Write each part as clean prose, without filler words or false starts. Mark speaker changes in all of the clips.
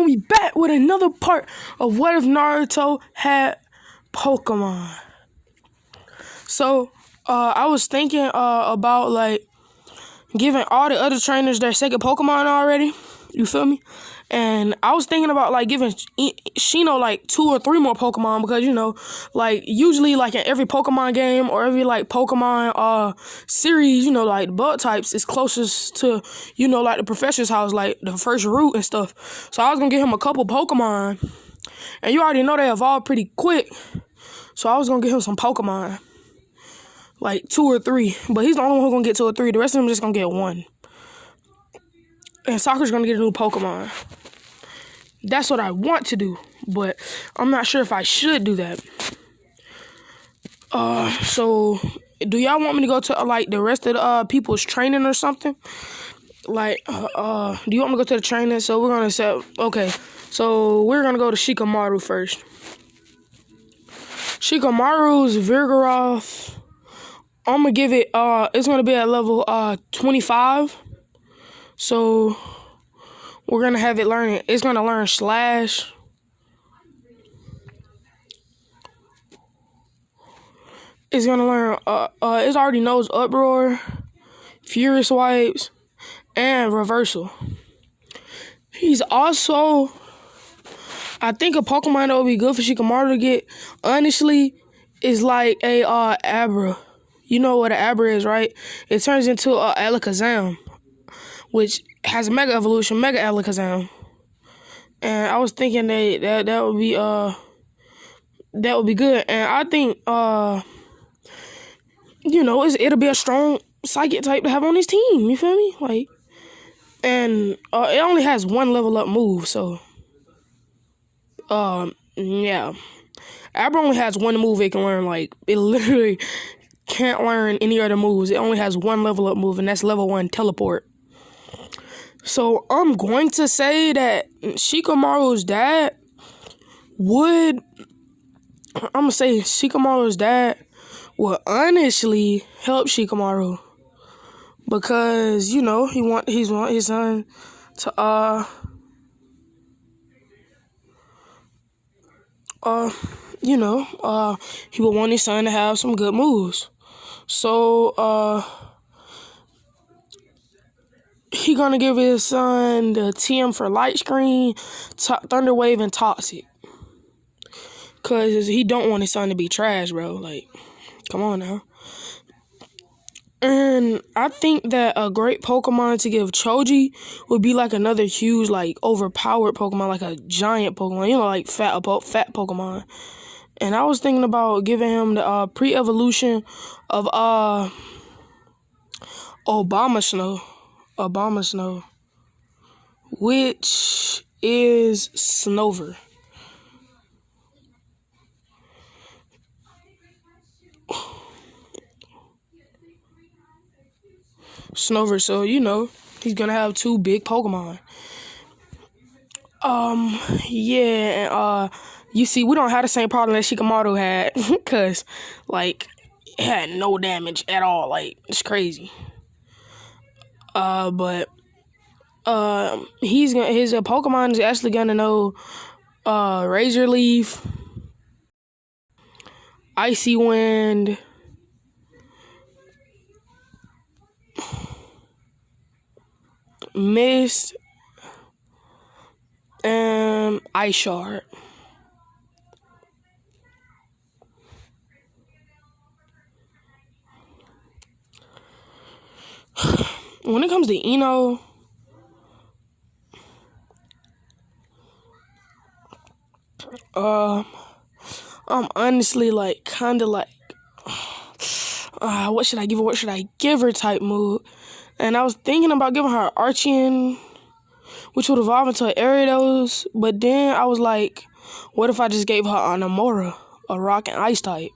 Speaker 1: and we back with another part of What If Naruto Had Pokemon. So, I was thinking about like giving all the other trainers their second Pokemon already. You feel me? And I was thinking about like giving Shino like 2 or 3 more Pokemon because like usually like in every Pokemon game or every like Pokemon series, like bug types is closest to like the professor's house, like the first route and stuff. So I was gonna give him a couple Pokemon, and you already know they evolve pretty quick. So I was gonna give him some Pokemon, like 2 or 3, but he's the only one who's gonna get 2 or 3. The rest of them just gonna get 1. And Sakura's gonna get a new Pokemon. That's what I want to do, but I'm not sure if I should do that. So do y'all want me to go to like the rest of the people's training or something? Like, do you want me to go to the training? So we're gonna say, okay. So we're gonna go to Shikamaru first. Shikamaru's Vigoroth. I'm gonna give it. It's gonna be at level 25. So we're gonna have it learning. It's gonna learn Slash. It's gonna learn. It already knows Uproar, Furious Wipes, and Reversal. He's also, I think a Pokemon that would be good for Shikamaru to get, honestly, is like a Abra. You know what an Abra is, right? It turns into Alakazam, which has a Mega Evolution, Mega Alakazam. And I was thinking that would be good. And I think it'll be a strong psychic type to have on his team. You feel me? Like, and it only has 1 level up move, so yeah. Abra only has 1 move it can learn. Like, it literally can't learn any other moves. It only has 1 level up move, and that's level 1 teleport. So I'm going to say that Shikamaru's dad would honestly help Shikamaru because he want his son to he would want his son to have some good moves. So he gonna give his son the TM for Light Screen, Thunder Wave, and Toxic. Cause he don't want his son to be trash, bro. Like, come on now. And I think that a great Pokemon to give Choji would be like another huge, like overpowered Pokemon, like a giant Pokemon. Like fat Pokemon. And I was thinking about giving him the pre-evolution of Obama Snow, which is Snover. So he's gonna have 2 big Pokemon. Yeah. You see, we don't have the same problem that Shikamaru had, cause like it had no damage at all. Like, it's crazy. But his Pokemon is actually gonna know Razor Leaf, Icy Wind, Mist, and Ice Shard. When it comes to Eno, I'm honestly like kind of like, what should I give her? What should I give her type mood? And I was thinking about giving her Archean, which would evolve into an Ariados, but then I was like, what if I just gave her an Amora, a rock and ice type?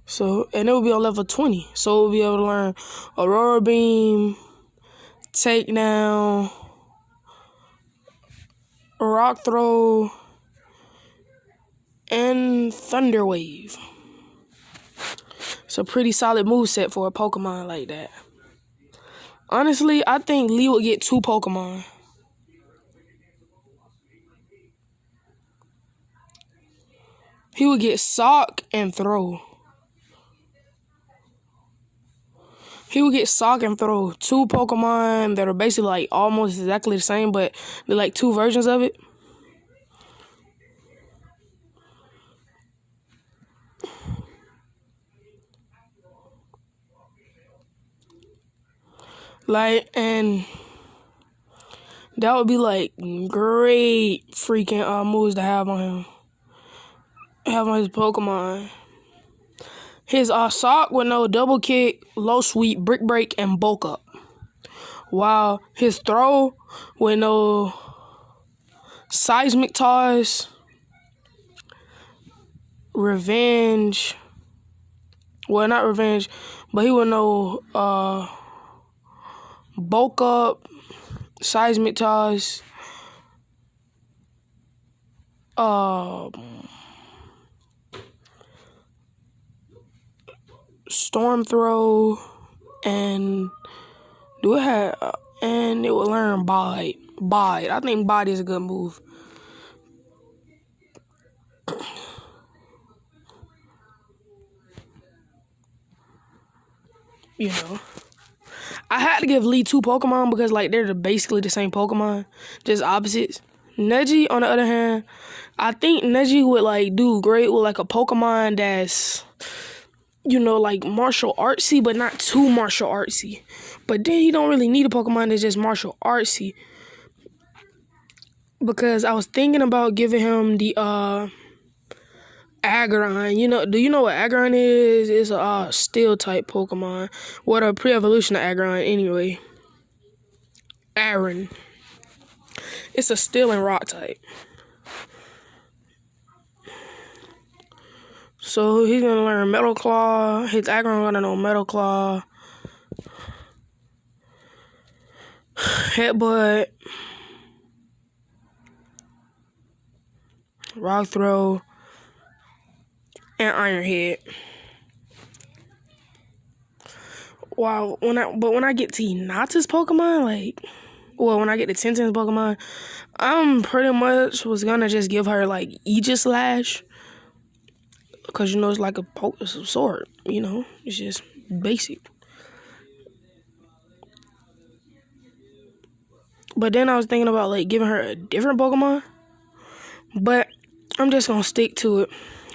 Speaker 1: So, and it would be on level 20. So it would be able to learn Aurora Beam, Takedown, Rock Throw, and Thunder Wave. It's a pretty solid moveset for a Pokemon like that. Honestly, I think Lee would get 2 Pokemon. He would get Sock and Throw. He would get Sock and Throw. 2 Pokemon that are basically like almost exactly the same, but they're like 2 versions of it. Like, and that would be like great freaking moves to have on him. Have on his Pokemon. His Sock with no double kick, low sweep, brick break, and bulk up. While his Throw with no seismic toss, revenge. Well, not revenge, but he would know bulk up, seismic toss, storm throw, and do it have and it will learn bite. Bite. I think bite is a good move. You know, I had to give Lee 2 Pokemon because like they're basically the same Pokemon, just opposites. Neji, on the other hand, I think Neji would like do great with like a Pokemon that's, you know, like martial artsy, but not too martial artsy. But then he don't really need a Pokemon that's just martial artsy. Because I was thinking about giving him the Aggron. You know, do you know what Aggron is? It's a steel type Pokemon. What a pre-evolution of Aggron anyway. Aaron. It's a steel and rock type. So he's gonna learn Metal Claw. His Aggron gonna know Metal Claw. Headbutt. Rock Throw. And Iron Head. Wow, when I get to Hinata's Pokemon, when I get to Tenten's Pokemon, I'm pretty much was gonna just give her like Aegis Slash, because you know it's like it's a sword, you know, it's just basic. But then I was thinking about like giving her a different Pokemon, but I'm just gonna stick to it.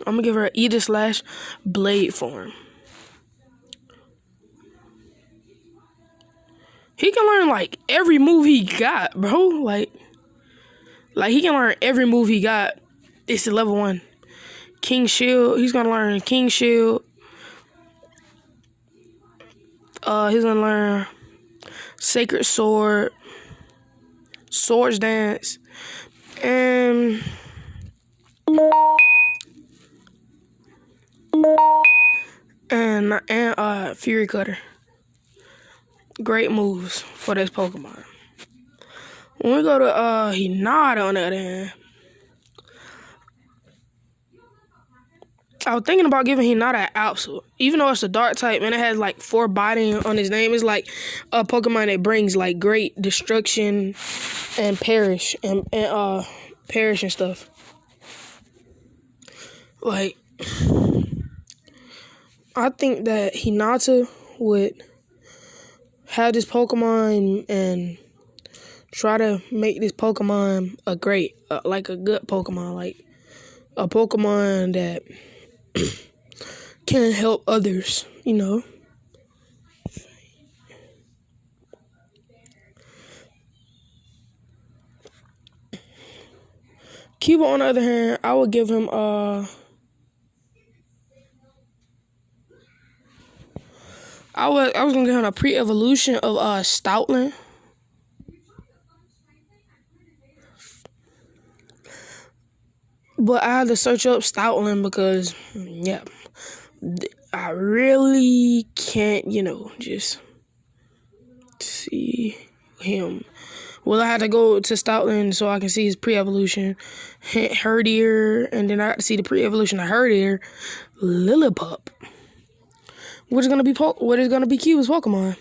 Speaker 1: I'm gonna give her Aegis Slash Blade form. He can learn like every move he got, bro. Like he can learn every move he got. It's level 1. King Shield. He's gonna learn King Shield. He's gonna learn Sacred Sword, Swords Dance, and Fury Cutter. Great moves for this Pokemon. When we go to Hinata, on the other hand, I was thinking about giving Hinata an Absol. Even though it's a dark type and it has like 4 biting on his name, it's like a Pokemon that brings like great destruction and perish and perish and stuff. Like, I think that Hinata would have this Pokemon and try to make this Pokemon a good Pokemon, like a Pokemon that can help others, you know. Kiba, on the other hand, I would give him I was gonna give him a pre-evolution of Stoutland. But I had to search up Stoutland because, yeah, I really can't, you know, just see him. Well, I had to go to Stoutland so I can see his pre-evolution, Herdier, and then I got to see the pre-evolution of Herdier, Lillipup. What is gonna be Cuba's Pokemon?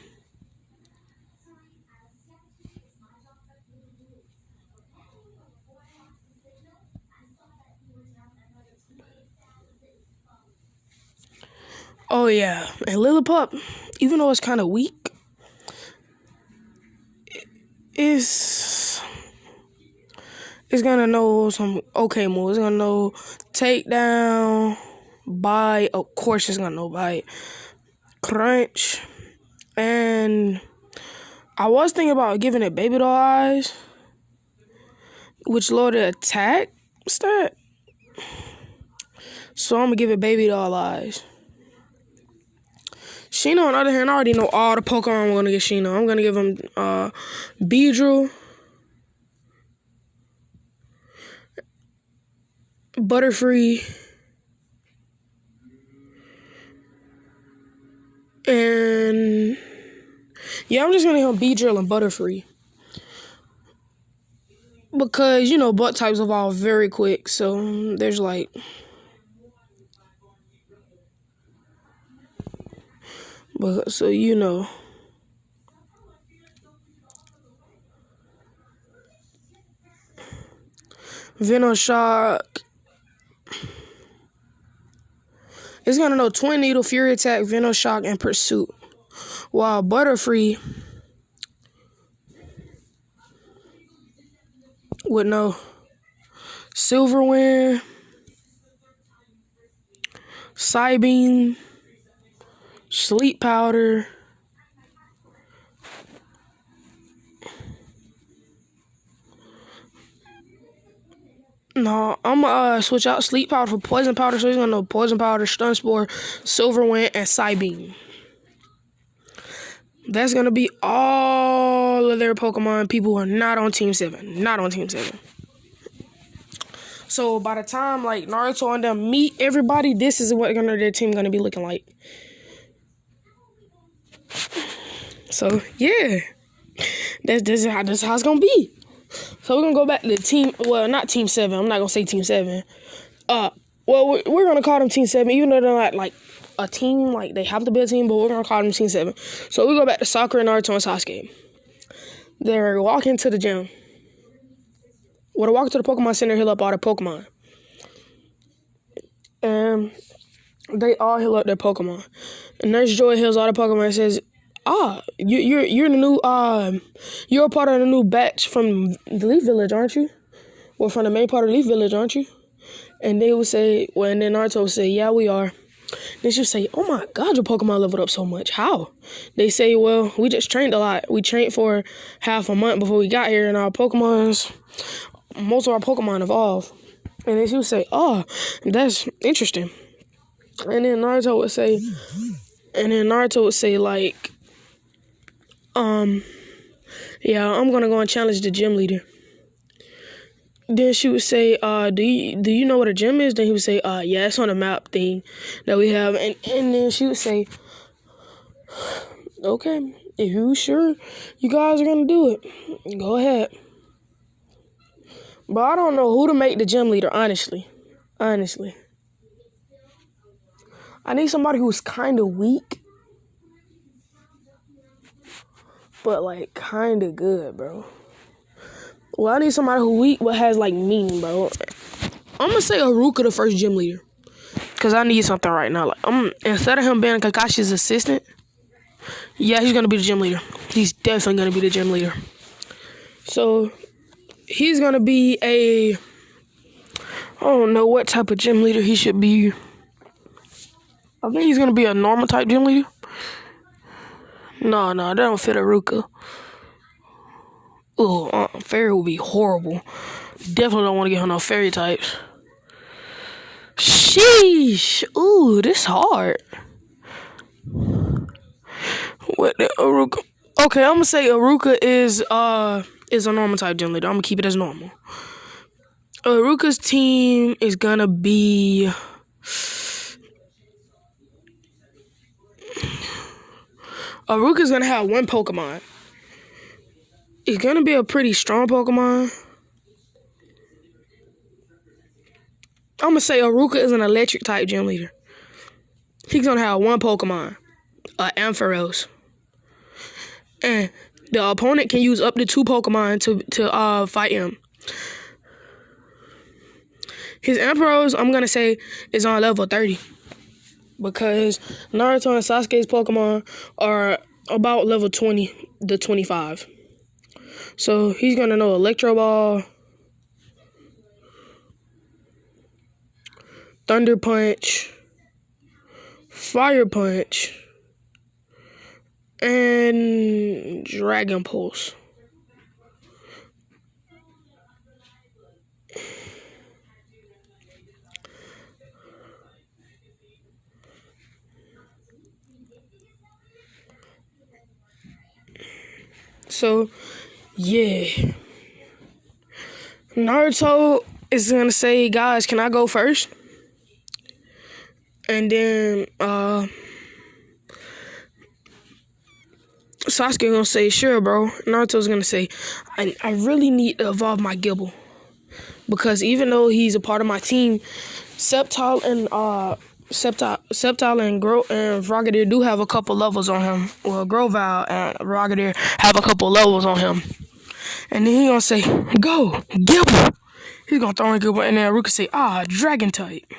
Speaker 1: Oh yeah, and Lillipup, even though it's kind of weak, it's gonna know some okay moves. It's gonna know takedown, bite. Of course, it's gonna know bite, crunch, and I was thinking about giving it baby doll eyes, which lower the attack stat. So I'm gonna give it baby doll eyes. Sheena, on the other hand, I already know all the Pokemon I'm gonna give Sheena. I'm gonna give him Beedrill, Butterfree, and yeah, I'm just gonna give him Beedrill and Butterfree. Because, you know, butt types evolve very quick, so there's like... But, so, you know... Venoshock... It's gonna know Twin Needle, Fury Attack, Venoshock, and Pursuit. While Butterfree would know Silverwind, Psybeam, Sleep Powder, no, I'm gonna switch out Sleep Powder for Poison Powder, so he's gonna know Poison Powder, Stun Spore, Silverwind, and Psybeam. That's gonna be all of their Pokemon people who are not on Team 7. Not on Team 7. So by the time like Naruto and them meet everybody, this is what their team gonna be looking like. So yeah, that's how it's gonna be. So we're gonna go back to the team. Well, not Team 7. I'm not gonna say Team 7. Well, we're gonna call them Team 7, even though they're not like a team. Like they have to be a team, but we're gonna call them Team 7. So we go back to Sakura, Naruto, and Sasuke. They're walking to the gym. Well, they walk to the Pokemon Center, heal up all their Pokemon, and they all heal up their Pokemon. And Nurse Joy heals all the Pokemon and says, you're the new you're a part of the new batch from the Leaf Village, aren't you? Well, from the main part of Leaf Village, aren't you? And they would say, well, and then Naruto would say, yeah, we are. Then she would say, oh my God, your Pokemon leveled up so much. How? They say, well, we just trained a lot. We trained for half a month before we got here, and most of our Pokemon evolved. And then she would say, oh, that's interesting. And then Naruto would say, like, yeah, I'm gonna go and challenge the gym leader. Then she would say, do you know what a gym is? Then he would say, yeah, it's on a map thing that we have. And then she would say, okay, if you sure you guys are gonna do it, go ahead. But I don't know who to make the gym leader, honestly. I need somebody who's kind of weak, but like kind of good, bro. Well, I need somebody who's weak but has like meaning, bro. I'm gonna say Iruka the first gym leader, cause I need something right now. Like, instead of him being Kakashi's assistant, yeah, he's gonna be the gym leader. He's definitely gonna be the gym leader. So he's gonna be I don't know what type of gym leader he should be. I think he's gonna be a normal type gym leader. No, that don't fit Iruka. Oh, fairy would be horrible. Definitely don't want to get her no fairy types. Sheesh. Ooh, this hard. What the Iruka? Okay, I'm gonna say Iruka is a normal type gym leader. I'm gonna keep it as normal. Iruka's team is gonna be Iruka's gonna have one Pokemon. It's gonna be a pretty strong Pokemon. I'm gonna say Iruka is an electric type gym leader. He's gonna have one Pokemon, Ampharos. And the opponent can use up to 2 Pokemon to fight him. His Ampharos, I'm gonna say, is on level 30. because Naruto and Sasuke's Pokemon are about level 20 to 25. So he's gonna know Electro Ball, Thunder Punch, Fire Punch, and Dragon Pulse. So, yeah. Naruto is gonna say, guys, can I go first? And then Sasuke gonna say, sure, bro. Naruto's gonna say, I really need to evolve my Gibble. Because even though he's a part of my team, Sceptile and Frogadier do have a couple levels on him. Well, Grovyle and Frogadier have a couple levels on him. And then he gonna say, go, Gibble. He's gonna throw in Gibble, and then Iruka say, Dragon type.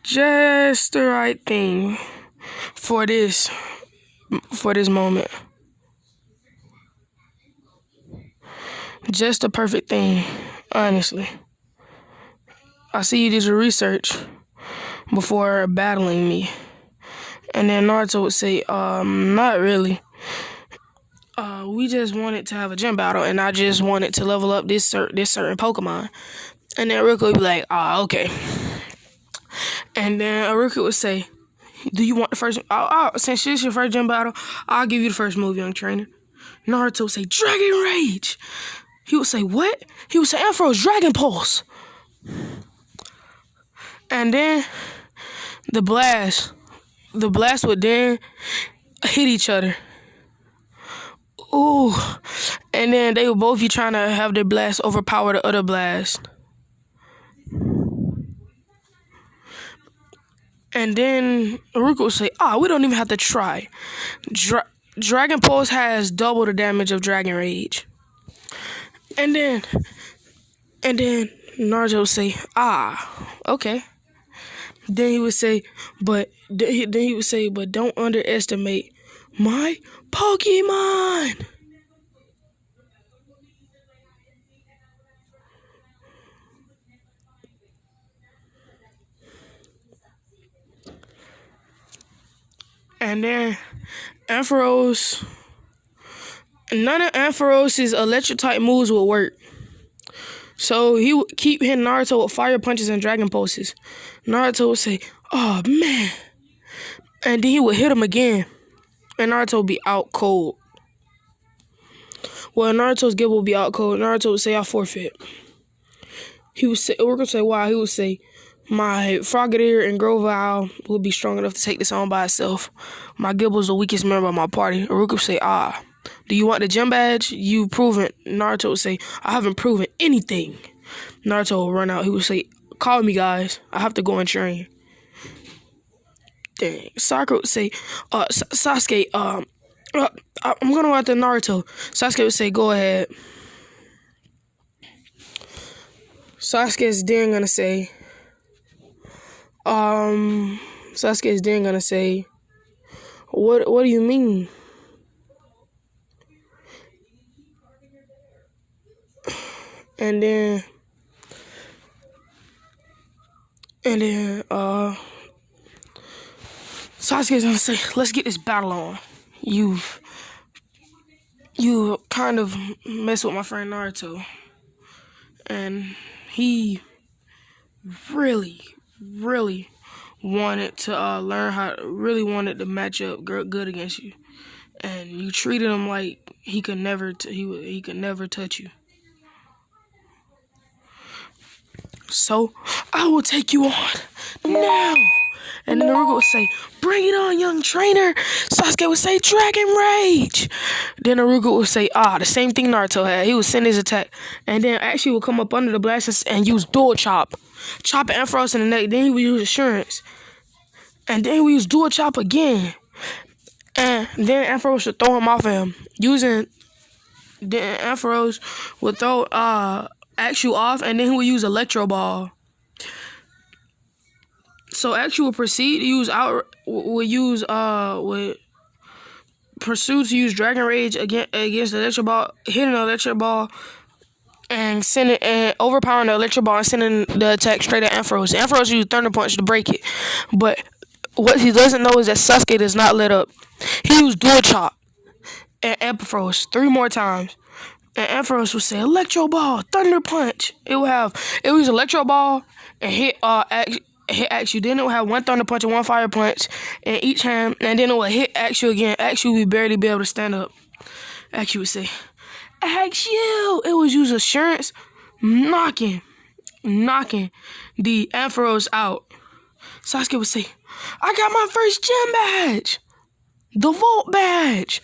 Speaker 1: Just the right thing for this moment. Just the perfect thing, honestly. I see you did your research before battling me. And then Naruto would say, not really. We just wanted to have a gym battle, and I just wanted to level up this certain Pokemon. And then Iruka would be like, okay. And then Iruka would say, do you want the first... since this is your first gym battle, I'll give you the first move, young trainer. Naruto would say, Dragon Rage! He would say, what? He would say, Ampharos Dragon Pulse! And then the blast would then hit each other. Ooh. And then they would both be trying to have their blast overpower the other blast. And then Iruka would say, we don't even have to try. Dragon Pulse has double the damage of Dragon Rage. And then Naruto would say, okay. Then he would say, but don't underestimate my Pokemon. And then Ampharos, none of Ampharos's electric type moves will work. So he would keep hitting Naruto with fire punches and dragon pulses. Naruto would say, oh man. And then he would hit him again. And Naruto would be out cold. Well, Naruto's Gibble would be out cold. Naruto would say, I forfeit. We're going to say why. He would say, my Frogadier and Grovyle will be strong enough to take this on by itself. My Gibble's the weakest member of my party. Iruka would say, do you want the gym badge? You proven. Naruto would say, I haven't proven anything. Naruto would run out. He would say, call me, guys. I have to go and train. Dang. Sakura would say, Sasuke, I'm going to go after Naruto. Sasuke would say, go ahead. Sasuke's then going to say, what do you mean? And then Sasuke's gonna say, let's get this battle on. You kind of mess with my friend Naruto. And he really wanted to wanted to match up good against you. And you treated him like he could never touch you. So I will take you on now. And then Naruto would say, bring it on, young trainer. Sasuke would say, Dragon Rage. Then Naruto would say, the same thing Naruto had. He would send his attack. And then actually would come up under the blast and use dual chop. Chop Ampharos in the neck. Then he would use assurance. And then he would use dual chop again. And then Ampharos would throw him off of him. Then Ampharos would throw actual off, and then he would use Electro Ball. So actually would proceed to use would pursue to use Dragon Rage against the electric ball, hitting the electric ball and sending and overpowering the electric ball and sending the attack straight at Ampharos. Ampharos used Thunder Punch to break it, but what he doesn't know is that Sasuke does not let up. He used Dual Chop at Ampharos 3 more times, and Ampharos would say Electro Ball, Thunder Punch. It would use Electro Ball and hit Axu. Then it would have 1 Thunder Punch and 1 Fire Punch in each hand, and then it would hit Axu again. Axu would barely be able to stand up. Axu would say, Axu! It was use Assurance, knocking the Ampharos out. Sasuke would say, I got my first gym badge! The Vault badge!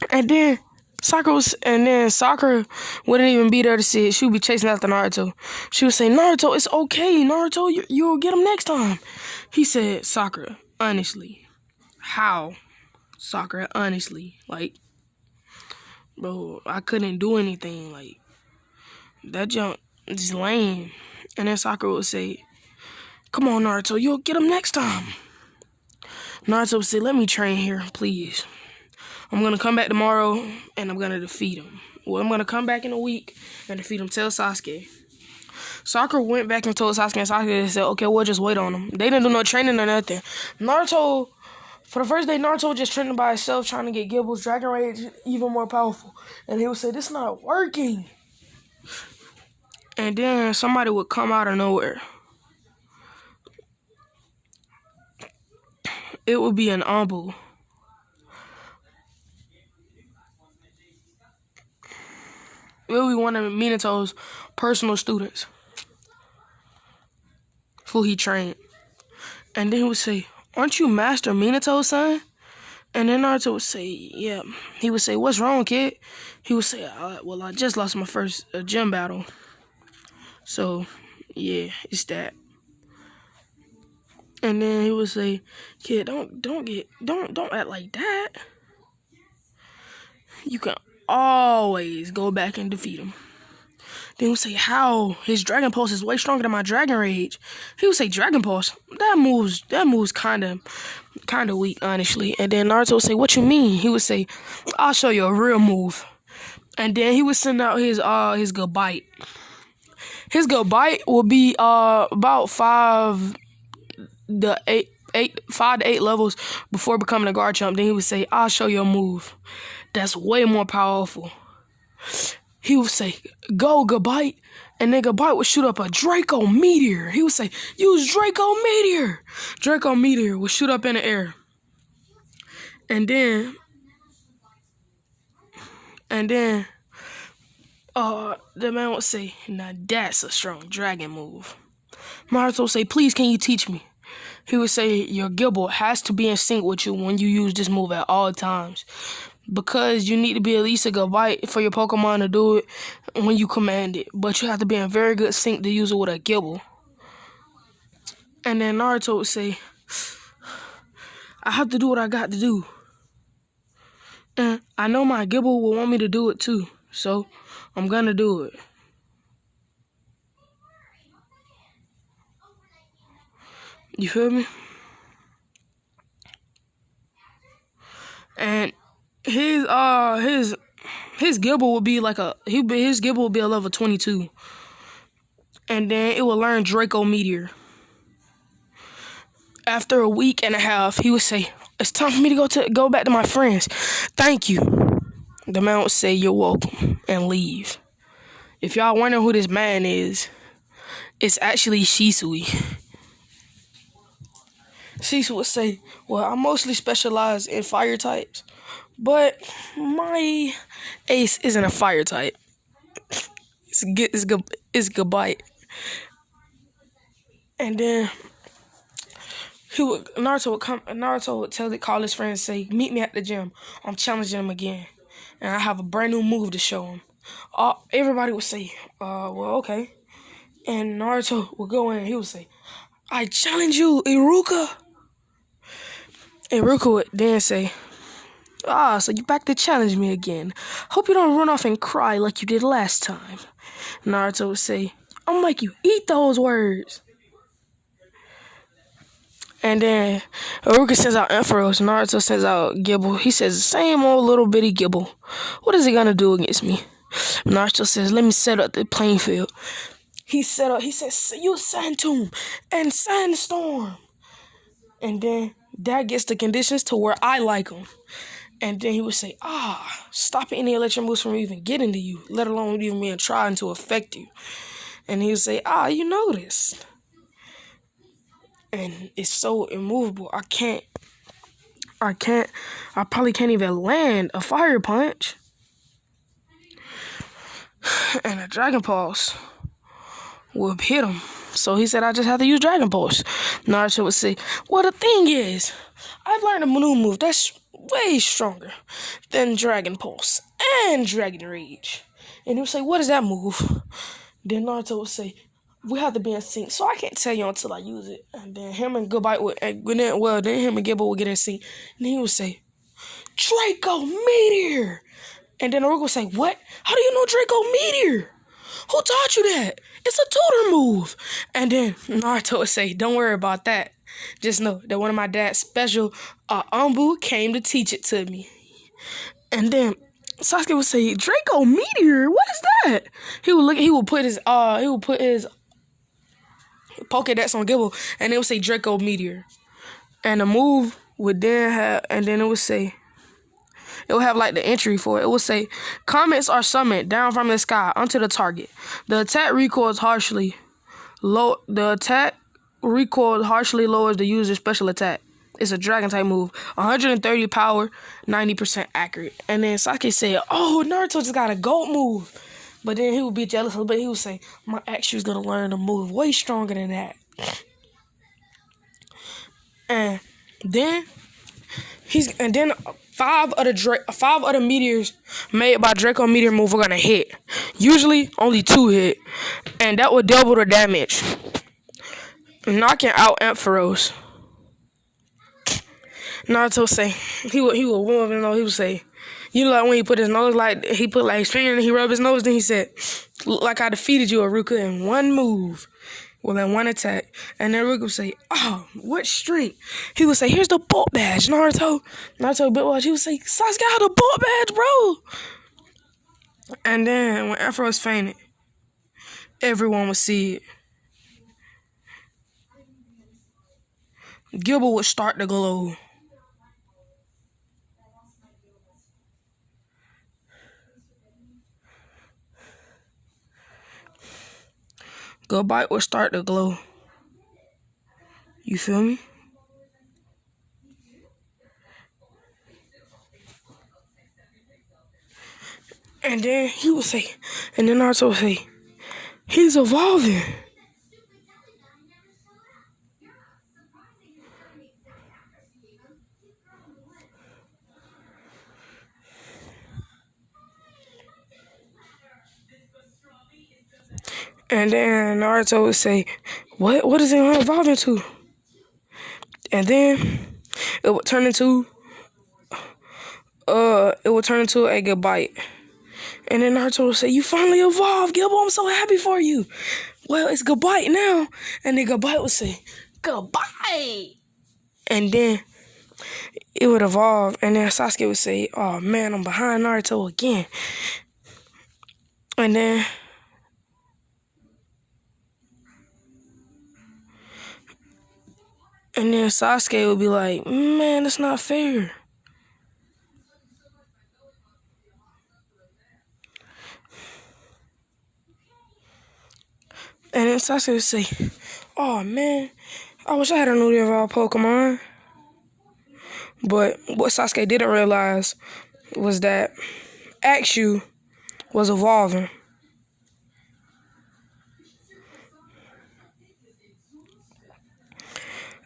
Speaker 1: And then Sakura wouldn't even be there to see it. She would be chasing after Naruto. She would say, Naruto, it's okay. Naruto, you'll get him next time. He said, Sakura, honestly. How? Sakura, honestly. Like, bro, I couldn't do anything. Like, that junk is lame. And then Sakura would say, come on, Naruto, you'll get him next time. Naruto would say, let me train here, please. I'm going to come back tomorrow, and I'm going to defeat him. Well, I'm going to come back in a week and defeat him. Tell Sasuke. Sakura went back and told Sasuke, and Sasuke said, okay, we'll just wait on him. They didn't do no training or nothing. Naruto, for the first day, Naruto was just training by himself, trying to get Gibble's Dragon Rage even more powerful. And he would say, this is not working. And then somebody would come out of nowhere. It would be an Ambu. It would be one of Minato's personal students who he trained. And then he would say, aren't you Master Minato's son? And then Naruto would say, yeah. He would say, what's wrong, kid? He would say, well, I just lost my first gym battle. So, yeah, it's that. And then he would say, kid, don't act like that. You can always go back and defeat him. Then he would say, how? His Dragon Pulse is way stronger than my Dragon Rage. He would say, Dragon Pulse? That moves kind of weak, honestly. And then Naruto would say, what you mean? He would say, I'll show you a real move. And then he would send out his good bite. His good bite would be about 5 to 8 levels before becoming a guard champ. Then he would say, I'll show you a move that's way more powerful. He would say, go, Gabite. And then Gabite would shoot up a Draco Meteor. He would say, use Draco Meteor. Draco Meteor would shoot up in the air. And then the man would say, now that's a strong dragon move. Naruto would say, please, can you teach me? He would say, your Gibble has to be in sync with you when you use this move at all times. Because you need to be at least a good bite for your Pokemon to do it when you command it. But you have to be in very good sync to use it with a Gibble. And then Naruto would say, I have to do what I got to do. And I know my Gibble will want me to do it too. So I'm gonna do it. You feel me? And his Gibble would be like his Gibble would be a level 22. And then it will learn Draco Meteor. After a week and a half, he would say, it's time for me to go back to my friends. Thank you. The man would say, you're welcome, and leave. If y'all wondering who this man is, it's actually Shisui. Shisui would say, well, I mostly specialize in fire types, but my ace isn't a fire type. It's Gabite. And then Naruto would call his friend and say, meet me at the gym. I'm challenging him again. And I have a brand new move to show him. Everybody would say, well, okay. And Naruto would go in and he would say, I challenge you, Iruka. Iruka would then say, so you back to challenge me again. Hope you don't run off and cry like you did last time. Naruto would say, I'll make you eat those words. And then Iruka sends out Ampharos. Naruto sends out Gibble. He says, same old little bitty Gibble. What is he gonna do against me? Naruto says, let me set up the playing field. He says, you Sandstorm and Sandstorm. And then that gets the conditions to where I like him. And then he would say, stopping any electric moves from even getting to you, let alone even being trying to affect you. And he would say, you know this. And it's so immovable. I probably can't even land a fire punch. And a Dragon Pulse would hit him. So he said, I just have to use Dragon Pulse. Naruto would say, well, the thing is, I've learned a new move that's way stronger than Dragon Pulse and Dragon Rage. And he would say, what is that move? Then Naruto would say, we have to be in sync, so I can't tell you until I use it. And then him and Goodbye would, then him and Gibble would get in sync. And he would say, Draco Meteor! And then Iruka would say, what? How do you know Draco Meteor? Who taught you that? It's a tutor move. And then Naruto would say, don't worry about that. Just know that one of my dad's special Umbu came to teach it to me. And then Sasuke would say, Draco Meteor? What is that? He would put his Pokedex on Gibble, and it would say Draco Meteor. And the move would then have, and then it would have like the entry for it. It would say, comets are summoned down from the sky onto the target. The attack recoils harshly. The attack recoil harshly lowers the user's special attack. It's a dragon type move. 130 power, 90% accurate. And then Sasuke said, Naruto just got a goat move. But then he would be jealous, but he would say, my Axu's gonna learn a move way stronger than that. And then five of the meteors made by Draco Meteor move were gonna hit. Usually only 2 hit. And that would double the damage, knocking out Ampharos. Naruto say he would warm his nose. He would say, like when he put his nose, like he put like his finger and he rubbed his nose. Then he said, look like I defeated you, Iruka, in one move, in one attack. And then Iruka would say, what strength? He would say, here's the bolt badge, Naruto. Naruto bit watch. He would say, Sasuke got the bolt badge, bro. And then when Ampharos fainted, everyone would see it. Gibble would start to glow. Goodbye would start to glow. You feel me? And then he would say, and then Naruto would say, he's evolving. And then Naruto would say, what is it evolving to? And then it would turn into a Goodbye. And then Naruto would say, you finally evolved, Gibble, I'm so happy for you. Well, it's Goodbye now. And then Goodbye would say, Goodbye. And then it would evolve. And then Sasuke would say, oh man, I'm behind Naruto again. And then Sasuke would be like, man, that's not fair. And then Sasuke would say, oh man, I wish I had a newly evolved Pokemon. But what Sasuke didn't realize was that Axu was evolving.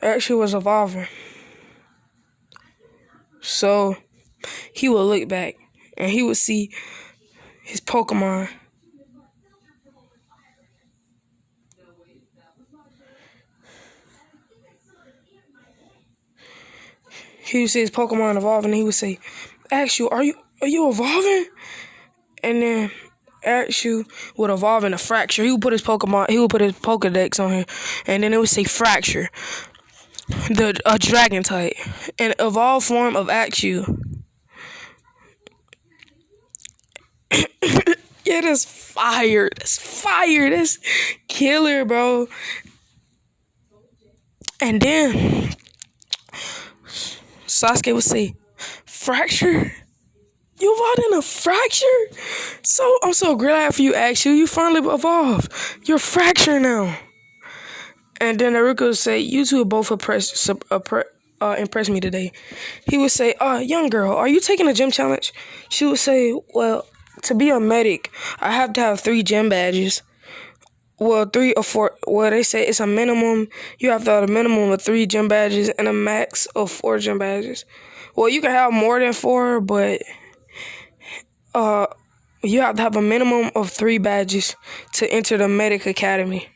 Speaker 1: Axu was evolving. So he would look back and he would see his Pokemon. He would see his Pokemon evolving and he would say, Axu, are you evolving? And then Axu would evolve in a Fracture. He would put his Pokedex on here, and then it would say Fracture. the a dragon type, an evolved form of Axew. Yeah, that's fire. That's fire. That's killer, bro. And then Sasuke would say, "Fracture? You evolved in a fracture? So I'm so glad for you, Axew. You finally evolved. You're fracture now." And then Iruka would say, "You two both impressed me today." He would say, "Young girl, are you taking a gym challenge?" She would say, "Well, to be a medic, I have to have 3 gym badges. Well, 3 or 4. Well, they say it's a minimum. You have to have a minimum of 3 gym badges and a max of 4 gym badges. Well, you can have more than 4, but uh, you have to have a minimum of 3 badges to enter the medic academy.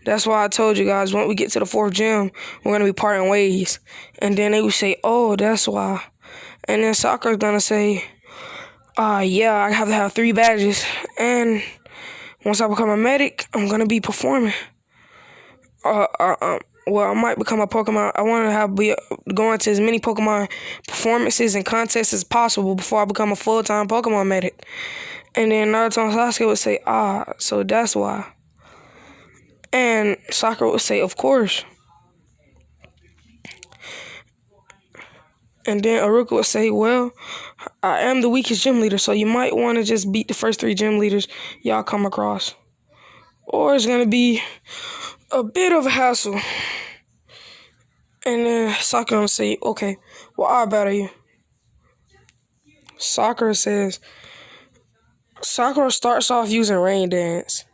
Speaker 1: That's why I told you guys, when we get to the 4th gym, we're going to be parting ways." And then they would say, "Oh, that's why." And then Sakura's going to say, "Yeah, I have to have 3 badges. And once I become a medic, I'm going to be performing. Well, I might become a Pokemon. I want to be going to as many Pokemon performances and contests as possible before I become a full-time Pokemon medic." And then Naruto and Sasuke would say, "So that's why." And Sakura would say, "Of course." And then Iruka would say, "Well, I am the weakest gym leader, so you might want to just beat the first 3 gym leaders y'all come across. Or it's going to be a bit of a hassle." And then Sakura would say, "Okay, well, I'll battle you." Sakura says, Sakura starts off using Rain Dance.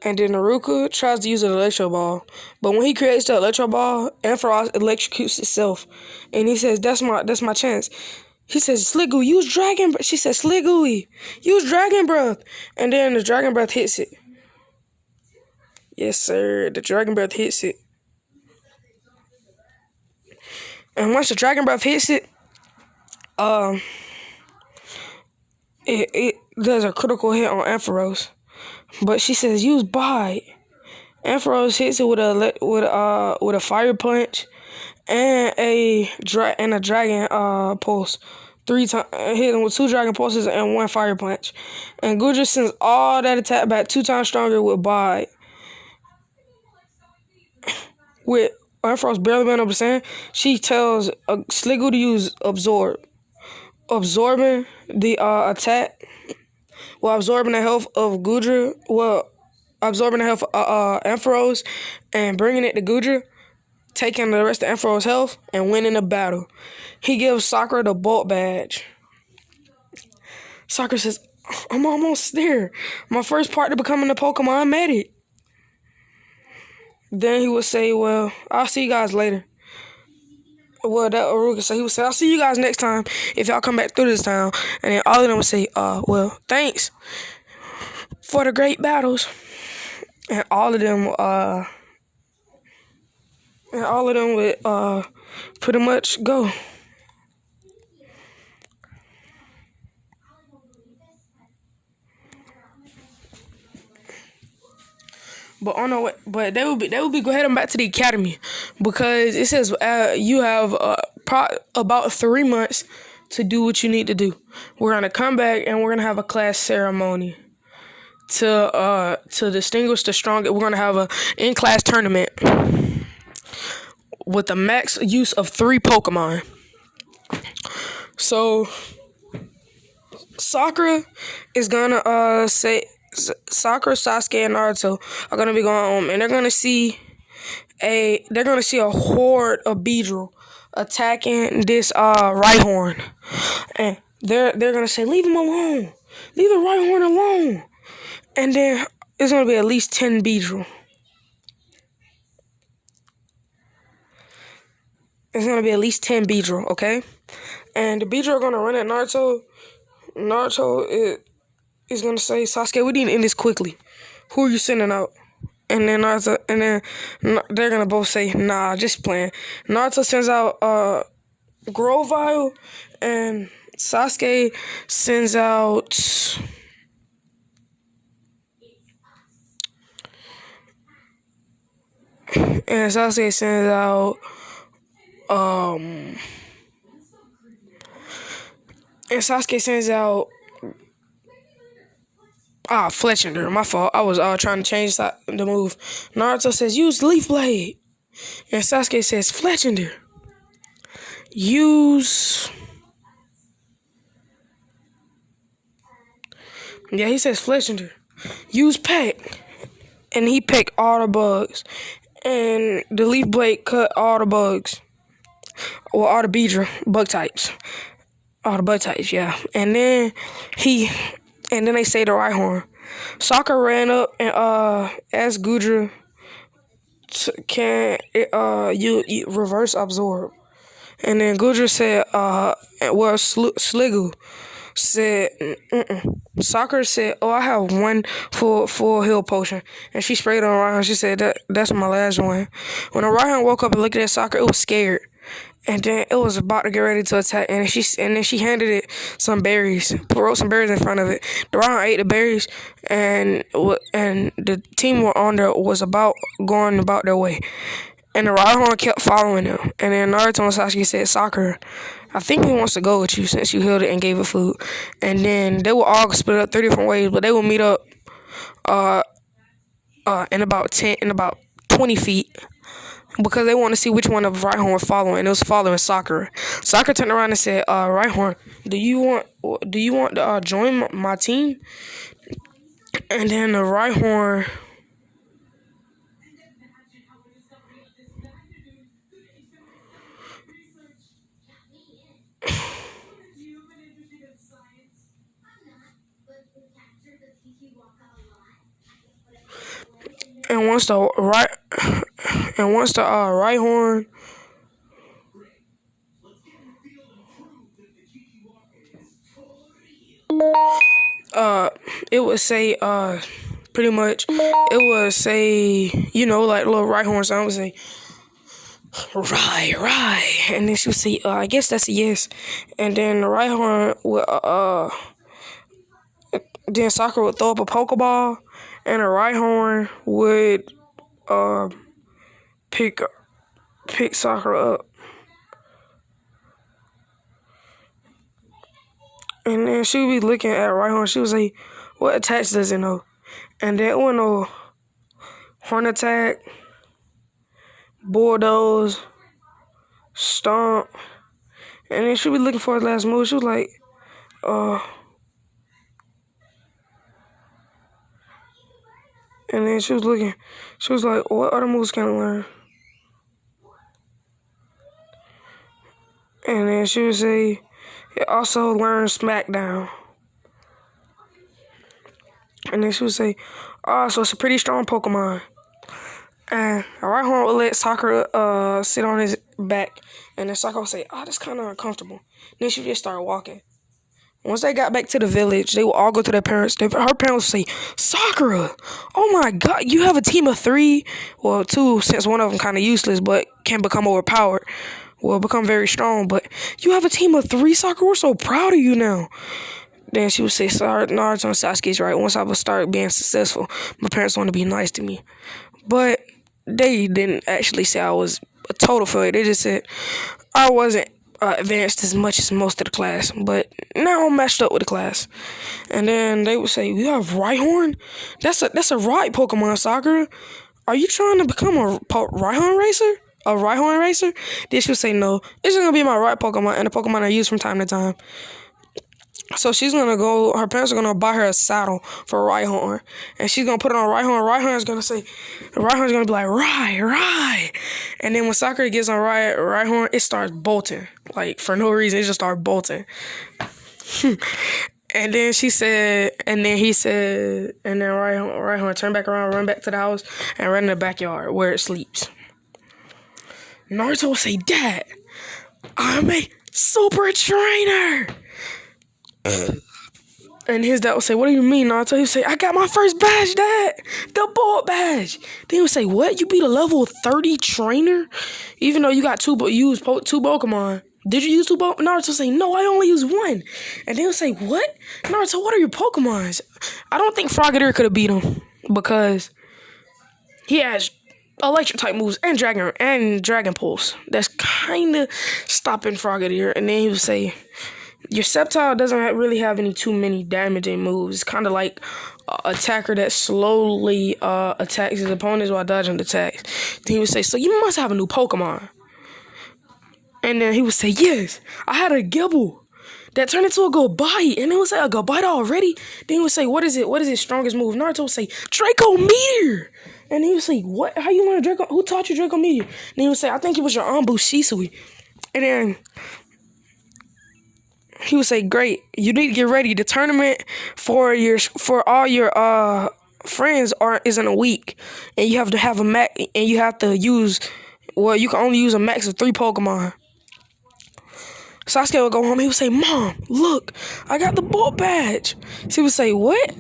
Speaker 1: And then Iruka tries to use an Electro Ball. But when he creates the Electro Ball, Ampharos electrocutes itself. And he says, that's my chance. He says, "Sligoo, use Dragon Breath." She says, "Sligoo, use Dragon Breath." And then the Dragon Breath hits it. Yes, sir. The Dragon Breath hits it. And once the Dragon Breath hits it, it does a critical hit on Ampharos. But she says, "Use Bite." Ampharos hits it with a Fire Punch and a Dragon Pulse. 3 times, hit him with 2 Dragon Pulses and 1 Fire Punch. And Gudra sends all that attack back 2 times stronger with Bite. With Ampharos barely being able to stand, she tells Sligoo to use Absorb. Absorbing the attack, absorbing the health of Gudra, absorbing the health of Ampharos and bringing it to Gudra, taking the rest of Ampharos' health and winning the battle. He gives Sakura the Bolt Badge. Sakura says, "I'm almost there. My first part to becoming a Pokemon medic." Then he would say, "Well, I'll see you guys later." Well, that Iruka said, he would say, "I'll see you guys next time if y'all come back through this town." And then all of them would say, "Well, thanks for the great battles." And all of them would pretty much go. But they would be go heading back to the academy, because it says you have about 3 months to do what you need to do. We're gonna come back and we're gonna have a class ceremony to distinguish the strongest. We're gonna have a in-class tournament with the max use of 3 Pokemon. So Sakura is gonna say. Sakura, Sasuke, and Naruto are gonna be going home, and they're gonna see a horde of Beedrill attacking this Rhyhorn, and they're gonna say, "Leave him alone, leave the Rhyhorn alone." And then it's gonna be at least 10 Beedrill. It's gonna be at least 10 Beedrill, okay? And the Beedrill are gonna run at Naruto. Naruto is gonna say, "Sasuke, we need to end this quickly. Who are you sending out?" And then they're gonna both say, "Nah, just playing." Naruto sends out Grovyle, and Sasuke sends out And Sasuke sends out um and Sasuke sends out Fletchender. My fault. I was trying to change the move. Naruto says use Leaf Blade, and Sasuke says Fletchender. Use. Yeah, he says Fletchender. Use Peck, and he pecked all the bugs, and the Leaf Blade cut all the bugs, or all the Beedra bug types. All the bug types, yeah. And then they say the Rhyhorn. Sakura ran up and asked Gudra, can it, you reverse absorb? And then Gudra said, Sliggoo said, Sakura said, oh, I have one full heal potion. And she sprayed on Rhyhorn. She said, that's my last one. When the Rhyhorn woke up and looked at Sakura, it was scared. And then it was about to get ready to attack, and then she handed it some berries, wrote some berries in front of it. The Rhyhorn ate the berries, and the team were on there was going about their way, and the Rhyhorn kept following them. And then Naruto and Sasuke said, "Sakura, I think he wants to go with you since you healed it and gave it food." And then they will all split up 3 different ways, but they will meet up in about 20 feet. Because they want to see which one of Rhyhorn was following, and it was following Sakura. Sakura turned around and said, Rhyhorn, do you want to join my team? And then the Rhyhorn, and once the Rhyhorn, it would say pretty much, it would say, like little Rhyhorn sound would say, Rye, and then she would say, I guess that's a yes. And then the Rhyhorn would then Sakura would throw up a Pokeball, and the Rhyhorn would pick Sakura up. And then she would be looking at Rhyhorn. She would say, what attacks does it know? And then it would know Horn Attack, Bulldoze, Stomp. And then she would be looking for his last move. She was like, and then she was looking. She was like, what other moves can I learn? And then she would say, it also learns Smackdown. And then she would say, so it's a pretty strong Pokemon. And Rhyhorn would let Sakura sit on his back. And then Sakura would say, that's kind of uncomfortable. Then she would just start walking. Once they got back to the village, they would all go to their parents. Her parents would say, Sakura, oh my God, you have a team of 3. Well, 2, since one of them kind of useless, but can become overpowered. Will become very strong. But you have a team of 3, Sakura. We're so proud of you now. Then she would say, sorry, Naruto and Sasuke's right. Once I would start being successful, my parents want to be nice to me. But they didn't actually say I was a total failure. They just said I wasn't advanced as much as most of the class, but now I'm matched up with the class. And then they would say, "You have Rhyhorn? That's a right Pokemon, Sakura. Are you trying to become a Rhyhorn racer? A Rhyhorn racer?" Then she would say, "No, this is gonna be my right Pokemon and a Pokemon I use from time to time." So she's gonna go. Her parents are gonna buy her a saddle for Rhyhorn, and she's gonna put it on Rhyhorn. Rhyhorn's gonna be like Rhy, and then when Sakura gets on Rhyhorn, it starts bolting like for no reason. It just starts bolting. And then he said, and then Rhyhorn turned back around, run back to the house, and run in the backyard where it sleeps. Naruto will say, "Dad, I'm a super trainer." And his dad would say, "What do you mean, Naruto?" He would say, "I got my first badge, Dad. The Bolt badge." Then he would say, "What? You beat a level 30 trainer? Even though you got two Pokemon. Did you use 2 Pokemon?" Naruto would say, "No, I only used 1." And they would say, "What? Naruto, what are your Pokemons?" I don't think Frogadier could have beat him because he has electric type moves and dragon pulse. That's kind of stopping Frogger here. And then he would say, your Sceptile doesn't really have any too many damaging moves. It's kind of like an attacker that slowly attacks his opponents while dodging attacks. Then he would say, so you must have a new Pokemon. And then he would say, yes, I had a Gibble that turned into a Gobite. And then he would say, a Gobite already? Then he would say, what is it? What is his strongest move? Naruto would say, Draco Meteor. And he would say, what? How you learn Draco? Who taught you Draco Meteor? And he would say, I think it was your Anbu Shisui. And then he would say, great, you need to get ready. The tournament for all your friends is in a week. And you have to have a max, and you have to use, well, you can only use a max of 3 Pokemon. Sasuke would go home. He would say, Mom, look, I got the Bolt badge. She would say, what?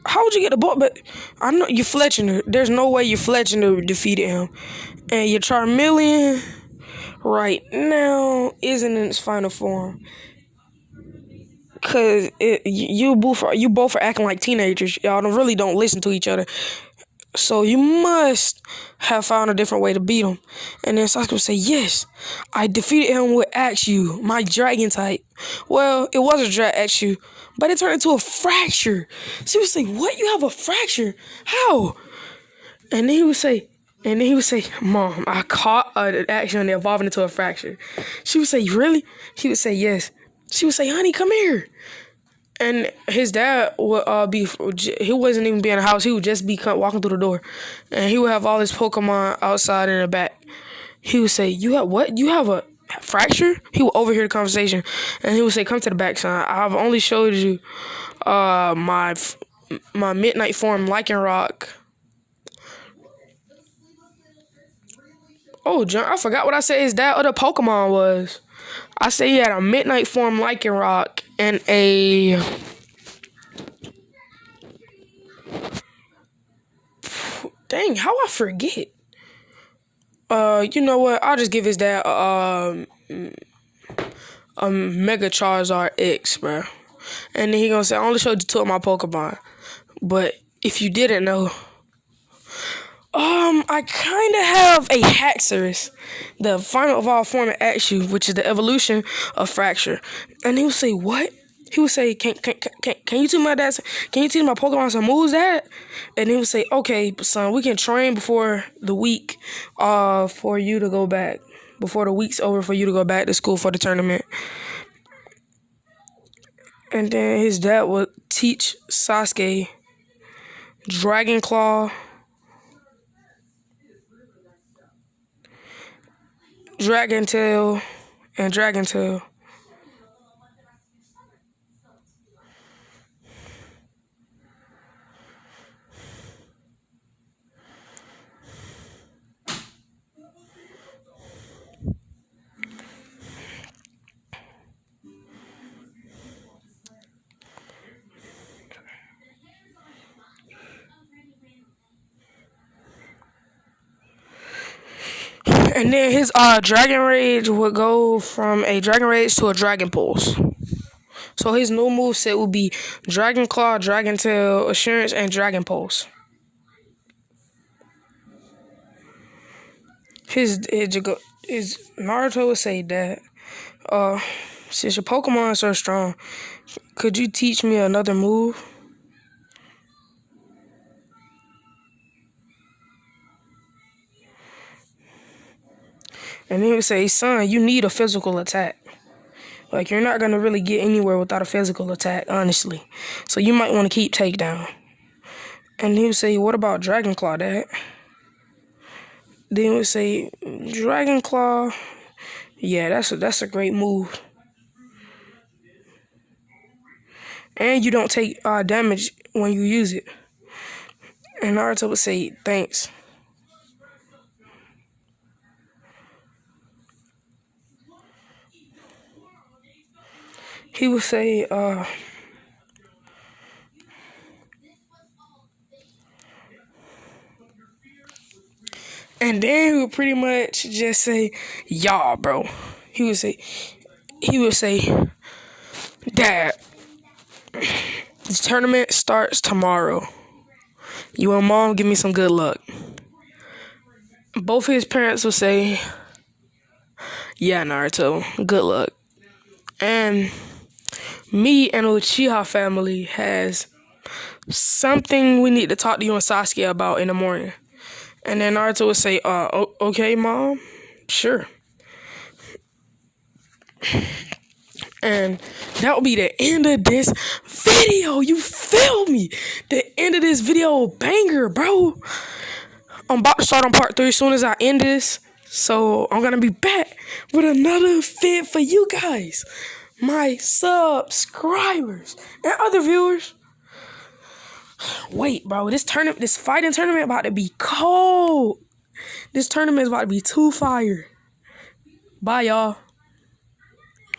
Speaker 1: How would you get the Bolt badge? I know you're Fletching. There's no way you're Fletching defeated him. And your Charmeleon right now isn't in its final form. Cause you both are acting like teenagers. Y'all really don't listen to each other. So you must have found a different way to beat him. And then Sasuke would say, yes, I defeated him with Axew, my dragon type. Well, it was a Axew, but it turned into a fracture. She would say, what? You have a fracture? How? And then he would say, Mom, I caught an action and evolving into a fracture. She would say, really? He would say, yes. She would say, honey, come here. And his dad would he wasn't even be in the house. He would just be walking through the door. And he would have all his Pokemon outside in the back. He would say, you have what? You have a fracture? He would overhear the conversation. And he would say, come to the back, son. I've only showed you my midnight form Lycanroc. Oh, John, I forgot what I said his dad other Pokemon was. I say he had a midnight form Lycanroc and a dang, how I forget? You know what? I'll just give his dad a Mega Charizard X, bro. And then he gonna say, I only showed you 2 of my Pokemon. But if you didn't know, I kind of have a Haxorus, the final evolved form of Axew, which is the evolution of Fracture. And he would say, what? He would say, can you teach my dad? Can you teach my Pokemon some moves, Dad? And he would say, okay, son, we can train before the week, for you to go back. Before the week's over, for you to go back to school for the tournament. And then his dad would teach Sasuke Dragon Claw, Dragon Tail, and Dragon Tail. And then his Dragon Rage would go from a Dragon Rage to a Dragon Pulse. So his new moveset would be Dragon Claw, Dragon Tail, Assurance, and Dragon Pulse. His Naruto would say that, since your Pokemon are so strong, could you teach me another move? And he would say, son, you need a physical attack. Like, you're not going to really get anywhere without a physical attack, honestly. So you might want to keep takedown. And he would say, what about Dragon Claw, Dad? Then he would say, Dragon Claw, yeah, that's a great move. And you don't take damage when you use it. And Naruto would say, thanks. He would say, and then he would pretty much just say, y'all, bro. He would say, Dad, the tournament starts tomorrow. You and Mom give me some good luck. both his parents will say, yeah, Naruto, good luck. And me and Uchiha family has something we need to talk to you and Sasuke about in the morning. And then Naruto would say, okay, mom, sure. And that will be the end of this video. You feel me? The end of this video banger, bro. I'm about to start on part 3 as soon as I end this. So I'm gonna be back with another vid for you guys, my subscribers and other viewers. Wait, bro, this fighting tournament about to be cold. This tournament is about to be too fire. Bye, y'all.